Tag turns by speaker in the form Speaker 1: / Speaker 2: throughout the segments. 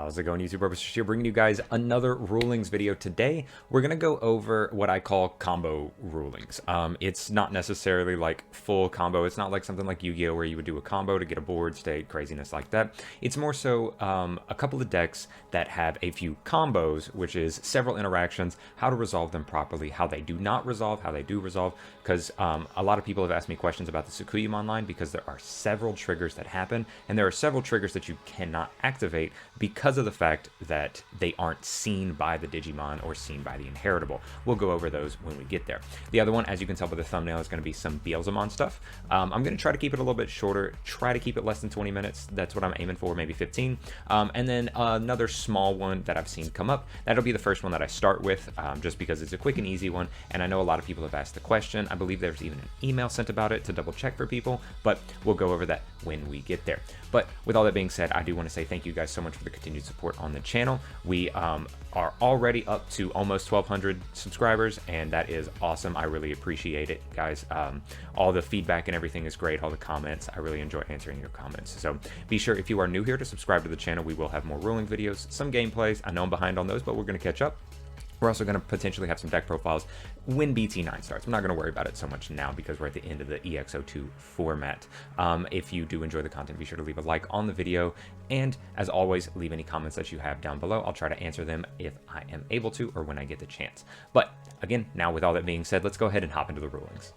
Speaker 1: How's it going, YouTube? Purpose here, bringing you guys another rulings video. Today, we're gonna go over what I call combo rulings. It's not necessarily like full combo. It's not like something like Yu-Gi-Oh, where you would do a combo to get a board state, craziness like that. It's more so a couple of decks that have a few combos, which is several interactions, how to resolve them properly, how they do not resolve, how they do resolve. Because a lot of people have asked me questions about the Sukuyum Online because there are several triggers that happen, and there are several triggers that you cannot activate because of the fact that they aren't seen by the Digimon or seen by the Inheritable. We'll go over those when we get there. The other one, as you can tell by the thumbnail, is going to be some Beelzemon stuff. I'm going to try to keep it a little bit shorter, try to keep it less than 20 minutes. That's what I'm aiming for, maybe 15. And then another small one that I've seen come up. That'll be the first one that I start with, just because it's a quick and easy one. And I know a lot of people have asked the question. I believe there's even an email sent about it to double check for people, but we'll go over that when we get there. But with all that being said, I do want to say thank you guys so much for the continued support on the channel. We are already up to almost 1,200 subscribers, and that is awesome. I really appreciate it, guys. All the feedback and everything is great. All the comments, I really enjoy answering your comments. So be sure, if you are new here, to subscribe to the channel. We will have more ruling videos, some gameplays. I know I'm behind on those, but we're going to catch up. We're also going to potentially have some deck profiles when BT9 starts. I'm not going to worry about it so much now because we're at the end of the EX02 format. If you do enjoy the content, be sure to leave a like on the video. And as always, leave any comments that you have down below. I'll try to answer them if I am able to or when I get the chance. But again, now with all that being said, let's go ahead and hop into the rulings.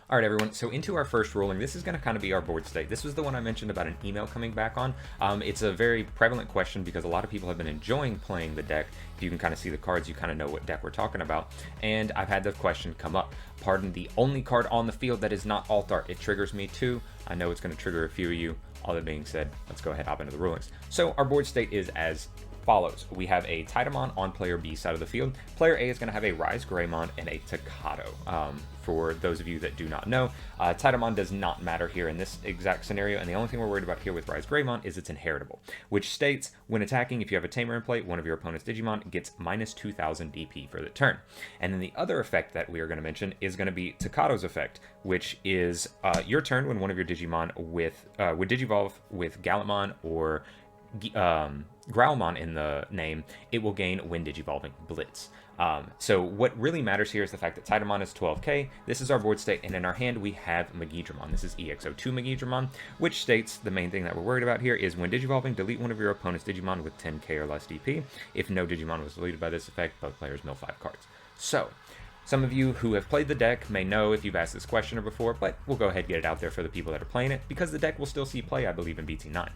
Speaker 1: All right, everyone, so into our first ruling. This is going to kind of be our board state. This was the one I mentioned about an email coming back on. It's a very prevalent question because a lot of people have been enjoying playing the deck. If you can kind of see the cards, you kind of know what deck we're talking about. And I've had the question come up. Pardon, the only card on the field that is not alt art. It triggers me too. I know it's going to trigger a few of you. All that being said, let's go ahead and hop into the rulings. So our board state is as follows. We have a Titamon on player B side of the field. Player A is going to have a Rise Greymon and a Takato. For those of you that do not know, Titamon does not matter here in this exact scenario, and the only thing we're worried about here with Rise Greymon is it's inheritable, which states when attacking, if you have a Tamer in play, one of your opponent's Digimon gets minus 2,000 DP for the turn. And then the other effect that we are going to mention is going to be Takato's effect, which is your turn when one of your Digimon would Digivolve with Gallantmon or Growlmon in the name, it will gain when Digivolving Blitz. So what really matters here is the fact that Titamon is 12k. This is our board state, and in our hand we have Magidramon. This is EX02 Magidramon, which states the main thing that we're worried about here is when Digivolving, delete one of your opponent's Digimon with 10k or less DP. If no Digimon was deleted by this effect, both players mill 5 cards. So some of you who have played the deck may know if you've asked this question before, but we'll go ahead and get it out there for the people that are playing it, because the deck will still see play, I believe, in BT9.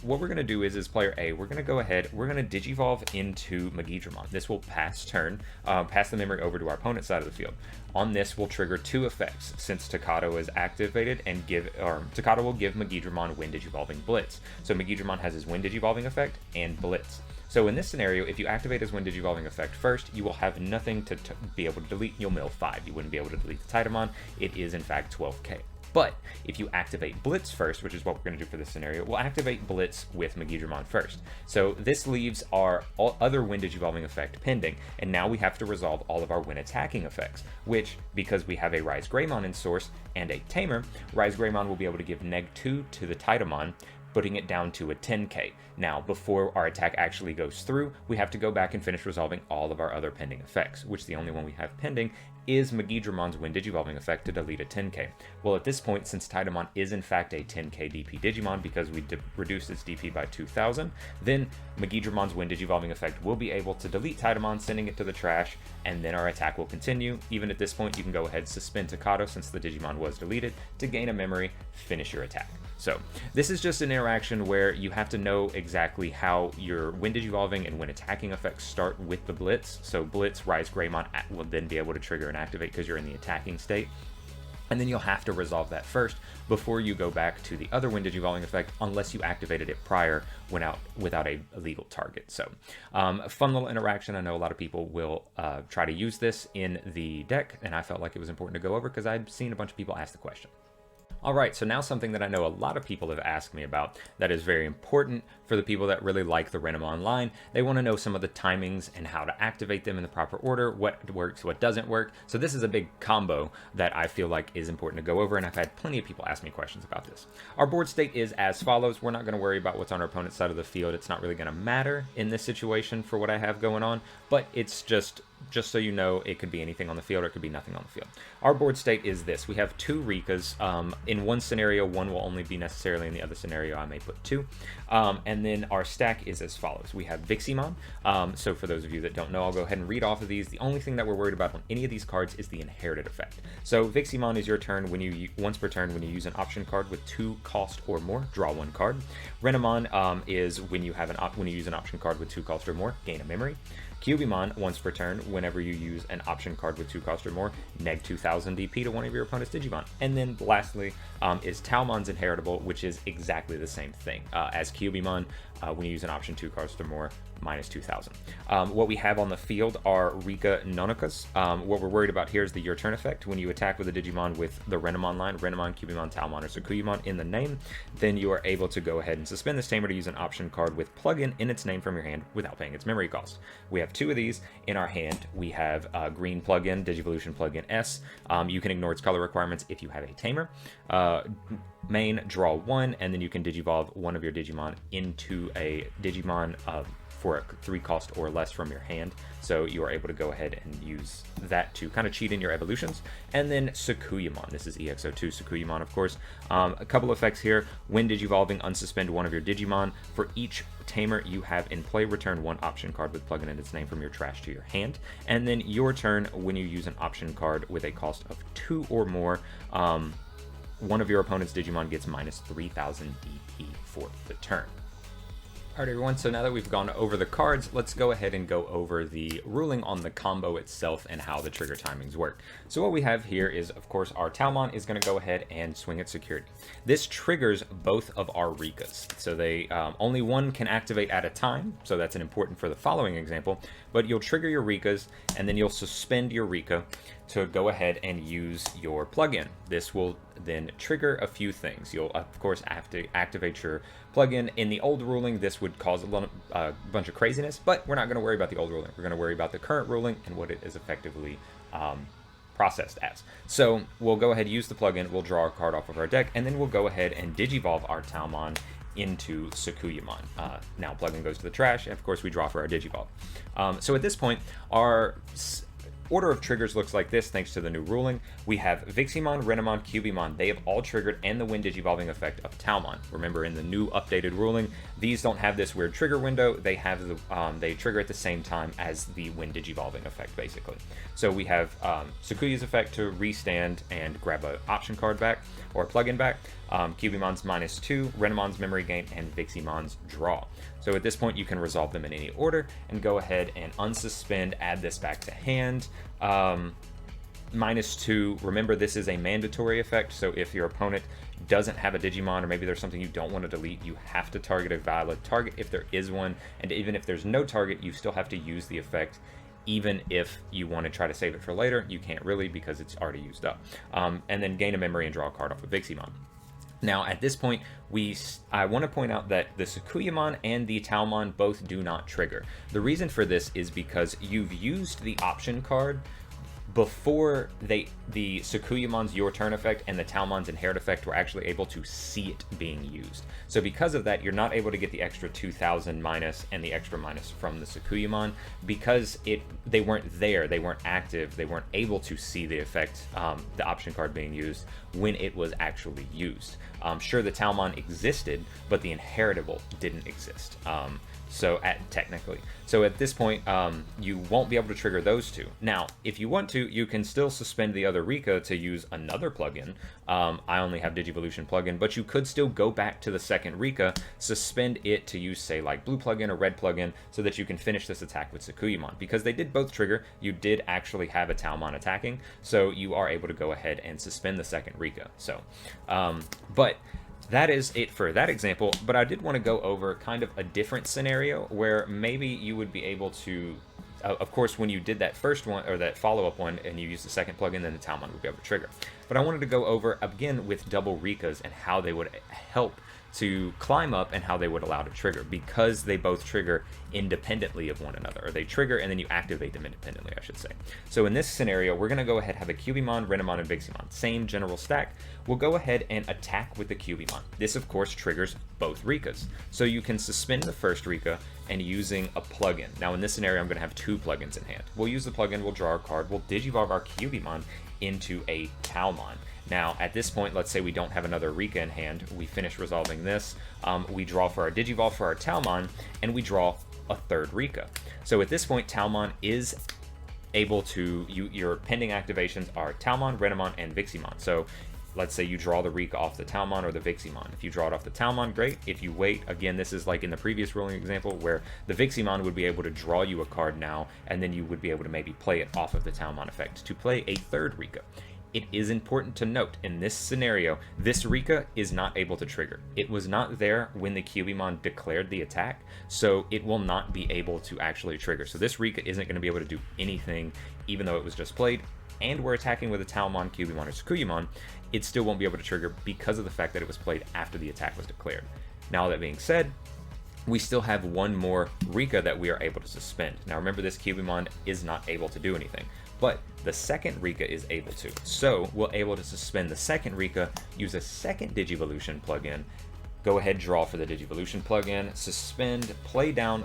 Speaker 1: What we're going to do is player A, we're going to go ahead, we're going to Digivolve into Magidramon. This will pass turn, pass the memory over to our opponent's side of the field. On this, will trigger 2 effects, since Takato is activated, and Takato will give Magidramon Wind Digivolving Blitz. So Magidramon has his Wind Digivolving effect and Blitz. So in this scenario, if you activate his Wind Digivolving effect first, you will have nothing to be able to delete. You'll mill 5. You wouldn't be able to delete the Titamon. It is, in fact, 12k. But if you activate Blitz first, which is what we're going to do for this scenario, we'll activate Blitz with Magidramon first. So this leaves our other Wind Digivolving effect pending, and now we have to resolve all of our Wind attacking effects, which, because we have a Rise Greymon in source and a Tamer, Rise Greymon will be able to give -2 to the Titamon, putting it down to a 10k. Now, before our attack actually goes through, we have to go back and finish resolving all of our other pending effects, which the only one we have pending is Magidramon's Wind Digivolving effect to delete a 10k. Well, at this point, since Titamon is in fact a 10k DP Digimon because we reduced its DP by 2,000, then Magidramon's Wind Digivolving effect will be able to delete Titamon, sending it to the trash, and then our attack will continue. Even at this point, you can go ahead and suspend Takato since the Digimon was deleted to gain a memory, finish your attack. So this is just an interaction where you have to know exactly how your Wind Digivolving and Wind attacking effects start with the Blitz. So Blitz, Rise Greymon will then be able to trigger and activate because you're in the attacking state. And then you'll have to resolve that first before you go back to the other Wind Digivolving effect, unless you activated it prior without a legal target. So fun little interaction. I know a lot of people will try to use this in the deck, and I felt like it was important to go over because I'd seen a bunch of people ask the question. All right, so now something that I know a lot of people have asked me about that is very important for the people that really like the Renamon line. They want to know some of the timings and how to activate them in the proper order, what works, what doesn't work. So this is a big combo that I feel like is important to go over, and I've had plenty of people ask me questions about this. Our board state is as follows. We're not going to worry about what's on our opponent's side of the field. It's not really going to matter in this situation for what I have going on, but it's just so you know, it could be anything on the field or it could be nothing on the field. Our board state is this. We have two Rikas. In one scenario, one will only be necessarily. In the other scenario, I may put two. And then our stack is as follows. We have Viximon. So for those of you that don't know, I'll go ahead and read off of these. The only thing that we're worried about on any of these cards is the inherited effect. So Viximon is your turn when you once per turn when you use an option card with 2 cost or more, draw 1 card. Renamon is when you have when you use an option card with 2 cost or more, gain a memory. Cubimon, once per turn, whenever you use an option card with 2 cost or more, neg 2000 DP to one of your opponent's Digimon. And then lastly is Talmon's Inheritable, which is exactly the same thing as Cubimon. When you use an option 2 cost or more, minus 2000. What we have on the field are Rika Nonokas. What we're worried about here is the Your Turn effect. When you attack with a Digimon with the Renamon line, Renamon, Cubimon, Talmon, or Sukuyamon in the name, then you are able to go ahead and suspend this tamer to use an option card with plugin in its name from your hand without paying its memory cost. We have 2 of these in our hand. We have green plugin, Digivolution plugin S. You can ignore its color requirements if you have a tamer. Main, draw 1, and then you can digivolve one of your Digimon into a Digimon for a 3 cost or less from your hand. So you are able to go ahead and use that to kind of cheat in your evolutions. And then Sukuyamon. This is EX02 Sukuyamon, of course. A couple effects here. When digivolving, unsuspend one of your Digimon. For each tamer you have in play, return 1 option card with plugin in its name from your trash to your hand. And then your turn, when you use an option card with a cost of 2 or more, one of your opponent's Digimon gets minus 3000 DP for the turn. Alright everyone, so now that we've gone over the cards, let's go ahead and go over the ruling on the combo itself and how the trigger timings work. So what we have here is, of course, our Talmon is going to go ahead and swing its security. This triggers both of our Rikas. So they only one can activate at a time, so that's an important for the following example, but you'll trigger your Rikas and then you'll suspend your Rika to go ahead and use your plugin. This will then trigger a few things. You'll of course have to activate your plugin. In the old ruling, this would cause a bunch of craziness, but we're not going to worry about the old ruling. We're going to worry about the current ruling and what it is effectively processed as. So we'll go ahead and use the plugin, we'll draw a card off of our deck, and then we'll go ahead and digivolve our Talmon into Sukuyamon. Now plugin goes to the trash, and of course we draw for our digivolve. So at this point, our order of triggers looks like this thanks to the new ruling. We have Viximon, Renamon, Cubimon. They have all triggered and the Wind Digivolving effect of Talmon. Remember, in the new updated ruling, these don't have this weird trigger window. They have the they trigger at the same time as the Wind Digivolving effect, basically. So we have Sukuya's effect to restand and grab an option card back or plugin back. Cubimon's -2, Renamon's memory gain, and Viximon's draw. So at this point you can resolve them in any order and go ahead and unsuspend, add this back to hand. -2, remember this is a mandatory effect, so if your opponent doesn't have a Digimon or maybe there's something you don't want to delete, you have to target a valid target if there is one, and even if there's no target, you still have to use the effect. Even if you want to try to save it for later, you can't really because it's already used up. And then gain a memory and draw a card off of Viximon. Now, at this point, I want to point out that the Sukuyamon and the Talmon both do not trigger. The reason for this is because you've used the option card before the Sukuyamon's Your Turn effect and the Talmon's Inherit effect were actually able to see it being used. So because of that, you're not able to get the extra 2000 minus and the extra minus from the Sukuyamon because they weren't there, they weren't active, they weren't able to see the effect, the option card being used when it was actually used. Sure, the Talmon existed, but the Inheritable didn't exist. Technically. So at this point, you won't be able to trigger those two. Now, if you want to, you can still suspend the other Rika to use another plugin. I only have Digivolution plugin, but you could still go back to the second Rika, suspend it to use, say, like blue plugin or red plugin, so that you can finish this attack with Sukuyamon. Because they did both trigger, you did actually have a Talmon attacking, so you are able to go ahead and suspend the second Rika. So, but that is it for that example, but I did want to go over kind of a different scenario where maybe you would be able to of course, when you did that first one, or that follow-up one, and you used the second plugin, then the Talmon would be able to trigger. But I wanted to go over, again, with double Rikas and how they would help to climb up and how they would allow to trigger, because they both trigger independently of one another, or they trigger and then you activate them independently, I should say. So in this scenario, we're going to go ahead and have a Cubimon, Renamon, and Viximon, same general stack. We'll go ahead and attack with the Cubimon. This, of course, triggers both Rikas. So you can suspend the first Rika and using a plugin. Now in this scenario, I'm going to have two plugins in hand. We'll use the plugin, we'll draw our card, we'll Digivolve our Cubimon into a Talmon. Now, at this point, let's say we don't have another Rika in hand. We finish resolving this. We draw for our Digivolve for our Talmon, and we draw a third Rika. So at this point, Talmon is able to, your pending activations are Talmon, Renamon, and Viximon. So let's say you draw the Rika off the Talmon or the Viximon. If you draw it off the Talmon, great. If you wait, again, this is like in the previous ruling example where the Viximon would be able to draw you a card now, and then you would be able to maybe play it off of the Talmon effect to play a third Rika. It is important to note, in this scenario, this Rika is not able to trigger. It was not there when the Cubimon declared the attack, so it will not be able to actually trigger. So this Rika isn't going to be able to do anything, even though it was just played, and we're attacking with a Talmon, Cubimon, or Sukuyamon, it still won't be able to trigger because of the fact that it was played after the attack was declared. Now, that being said, we still have one more Rika that we are able to suspend. Now remember, this Cubimon is not able to do anything, but the second Rika is able to. So we're able to suspend the second Rika, use a second Digivolution plugin, go ahead, draw for the Digivolution plugin, suspend, play down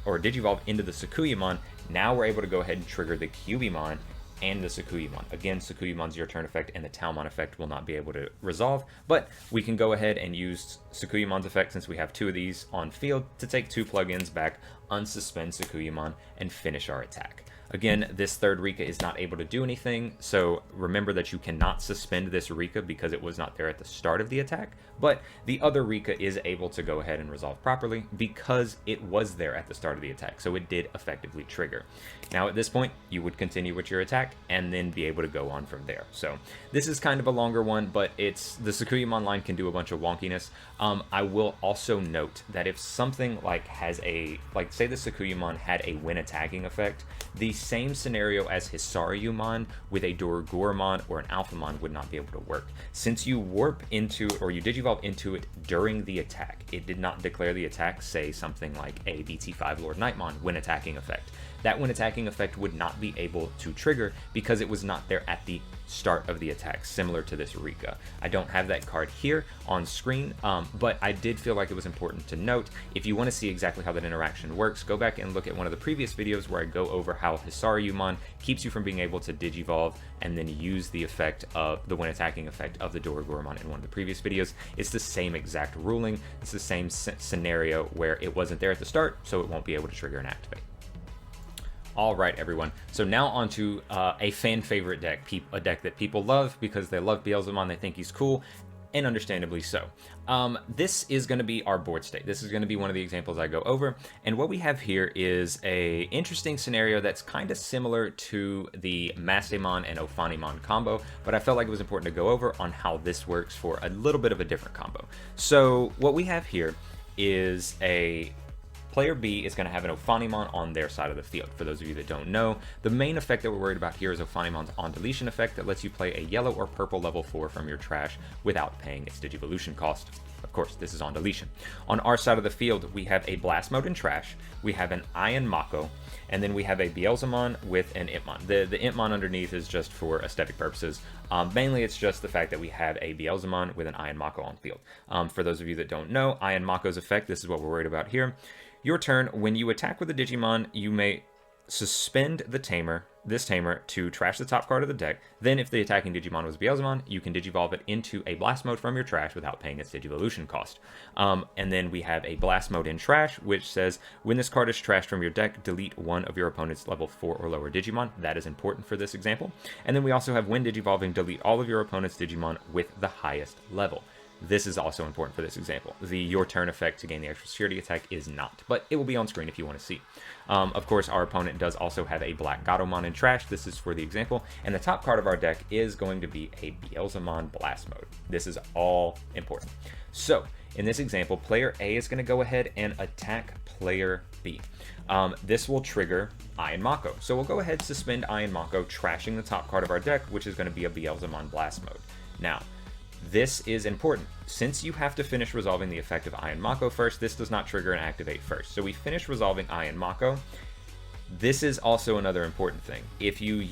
Speaker 1: or Digivolve into the Sukuyamon. Now we're able to go ahead and trigger the Cubimon and the Sukuyamon. Again, Sukuyamon's your turn effect, and the Talmon effect will not be able to resolve, but we can go ahead and use Sukuyamon's effect, since we have two of these on field, to take two plugins back, unsuspend Sukuyamon, and finish our attack. Again, this third Rika is not able to do anything, so remember that you cannot suspend this Rika because it was not there at the start of the attack, but the other Rika is able to go ahead and resolve properly because it was there at the start of the attack, so it did effectively trigger. Now at this point, you would continue with your attack and then be able to go on from there. So this is kind of a longer one, but the Sukuyamon line can do a bunch of wonkiness. I will also note that if something like has say the Sukuyamon had a when attacking effect, the same scenario as Hisaryumon with a Dorugorumon or an Alphamon would not be able to work. Since you warp into, or you Digivolve into it during the attack, it did not declare the attack, say something like a BT5 Lord Nightmon when attacking effect. That when attacking effect would not be able to trigger because it was not there at the start of the attack, similar to this Rika. I don't have that card here on screen, but I did feel like it was important to note. If you want to see exactly how that interaction works, go back and look at one of the previous videos where I go over how Hisaryumon keeps you from being able to Digivolve and then use the effect of the when attacking effect of the Dorugorumon in one of the previous videos. It's the same exact ruling. It's the same scenario where it wasn't there at the start, so it won't be able to trigger and activate. All right, everyone. So now onto a fan favorite deck, a deck that people love because they love Beelzemon, they think he's cool, and understandably so. This is going to be our board state. This is going to be one of the examples I go over, and what we have here is a interesting scenario that's kind of similar to the Mastemon and Ophanimon combo, but I felt like it was important to go over on how this works for a little bit of a different combo. So what we have here is Player B is going to have an Ophanimon on their side of the field. For those of you that don't know, the main effect that we're worried about here is Ophanimon's on deletion effect that lets you play a yellow or purple level 4 from your trash without paying its Digivolution cost. Of course, this is on deletion. On our side of the field, we have a Blast Mode in trash, we have an Iron Mako, and then we have a Beelzemon with an Impmon. The Impmon underneath is just for aesthetic purposes. Mainly, it's just the fact that we have a Beelzemon with an Iron Mako on field. For those of you that don't know, Iron Mako's effect, this is what we're worried about here. Your turn, when you attack with a Digimon, you may suspend this tamer to trash the top card of the deck. Then if the attacking Digimon was Beelzemon, you can Digivolve it into a Blast Mode from your trash without paying its Digivolution cost. And then we have a Blast Mode in trash, which says, when this card is trashed from your deck, delete one of your opponent's level 4 or lower Digimon. That is important for this example. And then we also have, when Digivolving, delete all of your opponent's Digimon with the highest level. This is also important for this example. The your turn effect to gain the extra security attack is not, but it will be on screen if you want to see. Of course, our opponent does also have a Black Gatomon in trash. This is for the example. And the top card of our deck is going to be a Beelzemon Blast Mode. This is all important. So in this example, player A is going to go ahead and attack player B. This will trigger Iron Mako. So we'll go ahead, suspend Iron Mako, trashing the top card of our deck, which is going to be a Beelzemon Blast mode. Now, this is important. Since you have to finish resolving the effect of Iron Mako first, this does not trigger and activate first. So we finish resolving Iron Mako. This is also another important thing. If you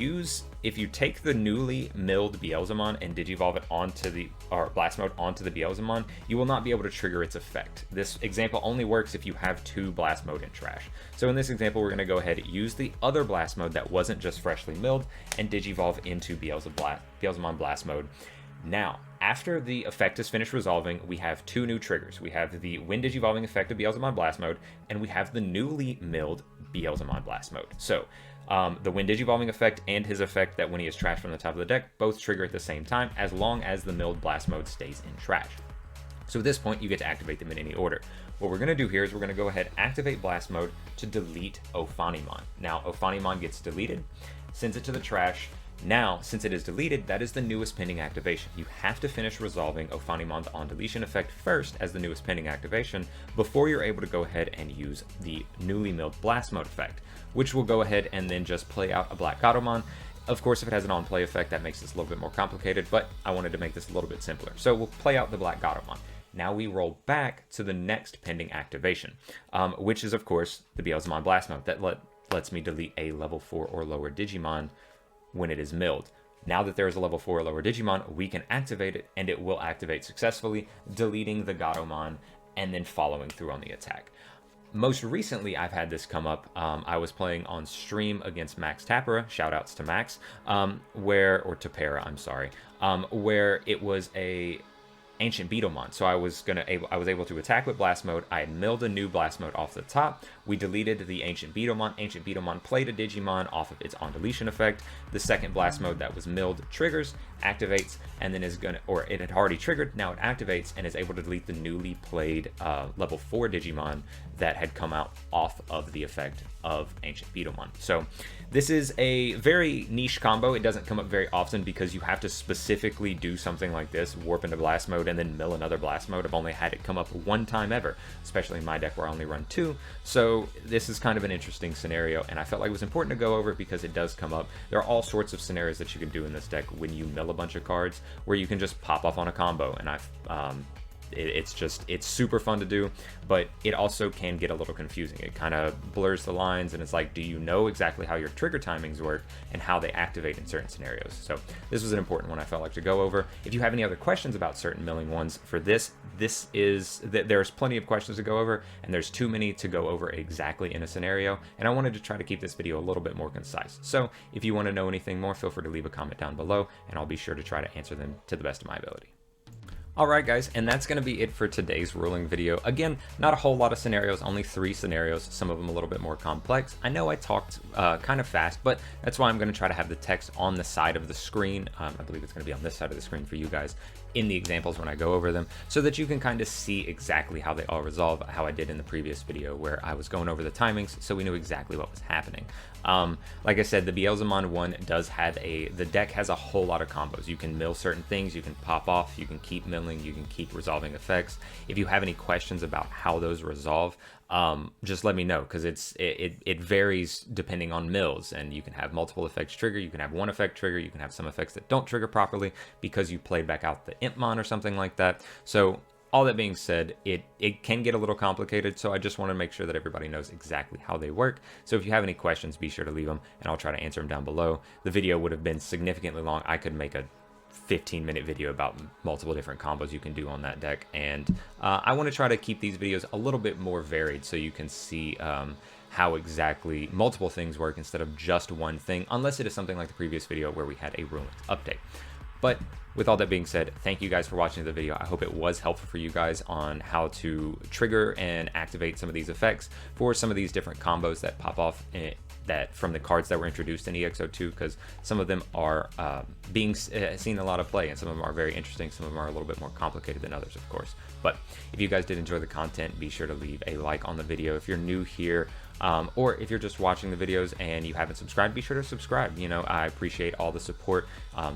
Speaker 1: take the newly milled Beelzemon and digivolve it onto the, or Blast mode onto the Beelzemon, you will not be able to trigger its effect. This example only works if you have 2 Blast mode in trash. So in this example, we're going to go ahead and use the other Blast mode that wasn't just freshly milled and digivolve into Beelzemon Blast mode. Now, after the effect is finished resolving, we have 2 new triggers. We have the when digivolving effect of Beelzemon Blast mode, and we have the newly milled Beelzemon Blast mode. So, the when digivolving effect and his effect that when he is trashed from the top of the deck both trigger at the same time, as long as the milled Blast mode stays in trash. So at this point, you get to activate them in any order. What we're going to do here is we're going to go ahead, activate Blast mode to delete Ophanimon. Now, Ophanimon gets deleted, sends it to the trash. Now, since it is deleted, that is the newest pending activation. You have to finish resolving Ophanimon's on deletion effect first as the newest pending activation before you're able to go ahead and use the newly milled Blast mode effect, which will go ahead and then just play out a Black Gatomon. Of course, if it has an on-play effect, that makes this a little bit more complicated, but I wanted to make this a little bit simpler. So we'll play out the Black Gatomon. Now we roll back to the next pending activation, which is, of course, the Beelzemon Blast mode that lets me delete a level 4 or lower Digimon when it is milled. Now that there is a level 4 or lower Digimon, we can activate it, and it will activate successfully, deleting the Gatomon and then following through on the attack. Most recently, I've had this come up. I was playing on stream against Max Tapera, shoutouts to Max, or Tapera, I'm sorry, where it was a Ancient Beetlemon. So I was able to attack with Blast mode. I had milled a new Blast mode off the top. We deleted the Ancient Beetlemon. Ancient Beetlemon played a Digimon off of its on deletion effect. The second Blast mode that was milled triggers, activates, and then it had already triggered. Now it activates and is able to delete the newly played level 4 Digimon that had come out off of the effect of Ancient Beetlemon. So this is a very niche combo. It doesn't come up very often because you have to specifically do something like this, warp into Blast mode and then mill another Blast mode. I've only had it come up one time ever, especially in my deck where I only run 2. So this is kind of an interesting scenario, and I felt like it was important to go over it because it does come up. There are all sorts of scenarios that you can do in this deck when you mill a bunch of cards where you can just pop off on a combo, and it's super fun to do, but it also can get a little confusing. It kind of blurs the lines, and it's like, do you know exactly how your trigger timings work and how they activate in certain scenarios? So this was an important one I felt like to go over. If you have any other questions about certain milling ones for there's plenty of questions to go over, and there's too many to go over exactly in a scenario, and I wanted to try to keep this video a little bit more concise. So if you want to know anything more, feel free to leave a comment down below, and I'll be sure to try to answer them to the best of my ability. Alright guys, and that's going to be it for today's ruling video. Again, not a whole lot of scenarios, only 3 scenarios, some of them a little bit more complex. I know I talked kind of fast, but that's why I'm going to try to have the text on the side of the screen. I believe it's going to be on this side of the screen for you guys in the examples when I go over them, so that you can kind of see exactly how they all resolve, how I did in the previous video where I was going over the timings so we knew exactly what was happening. Like I said, the Beelzemon one does have the deck has a whole lot of combos. You can mill certain things, you can pop off, you can keep milling, you can keep resolving effects. If you have any questions about how those resolve, just let me know, because it varies depending on mills, and you can have multiple effects trigger, you can have one effect trigger, you can have some effects that don't trigger properly because you played back out the Impmon or something like that. So all that being said, it can get a little complicated, so I just want to make sure that everybody knows exactly how they work. So if you have any questions, be sure to leave them, and I'll try to answer them down below. The video would have been significantly long. I could make a 15-minute video about multiple different combos you can do on that deck, and I want to try to keep these videos a little bit more varied so you can see how exactly multiple things work instead of just one thing, unless it is something like the previous video where we had a rulings update. But with all that being said, thank you guys for watching the video. I hope it was helpful for you guys on how to trigger and activate some of these effects for some of these different combos that pop off that from the cards that were introduced in EX02, because some of them are being seen a lot of play, and some of them are very interesting. Some of them are a little bit more complicated than others, of course. But if you guys did enjoy the content, be sure to leave a like on the video. If you're new here, Or if you're just watching the videos and you haven't subscribed, be sure to subscribe. You know, I appreciate all the support.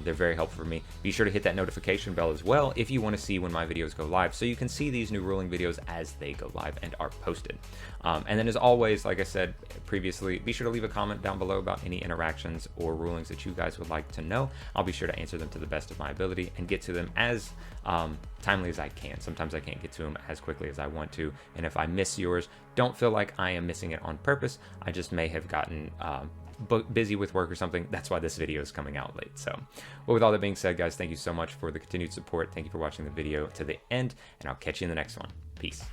Speaker 1: They're very helpful for me. Be sure to hit that notification bell as well if you want to see when my videos go live, so you can see these new ruling videos as they go live and are posted. And then as always, like I said previously, be sure to leave a comment down below about any interactions or rulings that you guys would like to know. I'll be sure to answer them to the best of my ability and get to them as timely as I can. Sometimes I can't get to them as quickly as I want to, and if I miss yours, don't feel like I am missing it on purpose. I just may have gotten busy with work or something. That's why this video is coming out late. So, well, with all that being said, guys, thank you so much for the continued support. Thank you for watching the video to the end, and I'll catch you in the next one. Peace.